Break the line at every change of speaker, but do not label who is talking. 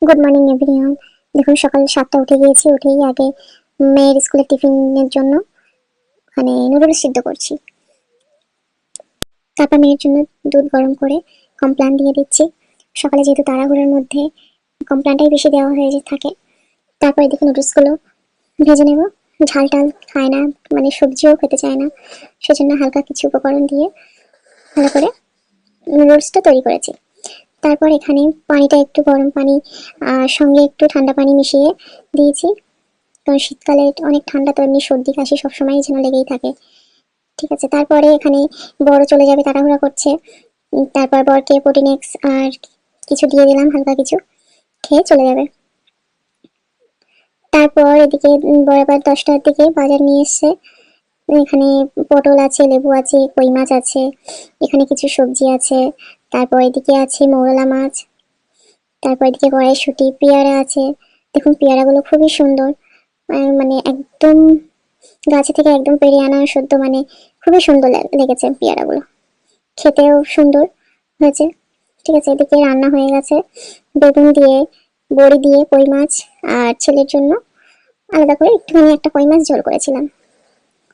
Good morning everyone. দেখুন সকাল 7টা উঠে গিয়েছি, উঠেই আগে মেয়ের স্কুলের টিফিনের জন্য নুডলস সিদ্ধ করছি। তারপর মেয়ের জন্য দুধ গরম করে কমপ্লান দিয়ে দিচ্ছি। সকালে যেহেতু তাড়াহুড়োর মধ্যে কমপ্লানটাই বেশি দেওয়া হয়ে থাকে। তারপর এদিকে নুডলসগুলো ভেজে নেব। ঝাল টাল খায় না, সবজিও খেতে চায় না, সেজন্য হালকা কিছু উপকরণ দিয়ে ভালো করে নুডলসটা তৈরি করেছি। তারপর এখানে পানিটা একটু গরম পানি সঙ্গে একটু ঠান্ডা পানি মিশিয়ে দিয়েছি, কারণ শীতকালে অনেক ঠান্ডা, তো এমনি সর্দি কাশি সবসময় যেন লেগেই থাকে। ঠিক আছে, তারপরে এখানে বড় চলে যাবে, তাড়াহুড়া করছে। তারপর বরকে প্রোটিনেক্স আর কিছু দিয়ে দিলাম, হালকা কিছু খেয়ে চলে যাবে। তারপর এদিকে বড় আবার 10টার দিকে বাজার নিয়ে এসছে। এখানে পটল আছে, লেবু আছে, কই মাছ আছে, এখানে কিছু সবজি আছে। তারপর এদিকে আছে মৌরলা মাছ। তারপর এদিকে কড়াইশুঁটি, পেয়ারা আছে। দেখুন পেয়ারাগুলো খুবই সুন্দর, একদম গাছে থেকে একদম পেরে আনা সদ্য, খুবই সুন্দর লেগেছে পেয়ারাগুলো, খেতেও সুন্দর হয়েছে। ঠিক আছে, এদিকে রান্না হয়ে গেছে, বেগুন দিয়ে, বড়ি দিয়ে কই মাছ, আর ছেলের জন্য আলাদা করে একটুখানি একটা কই মাছ ঝোল করেছিলাম।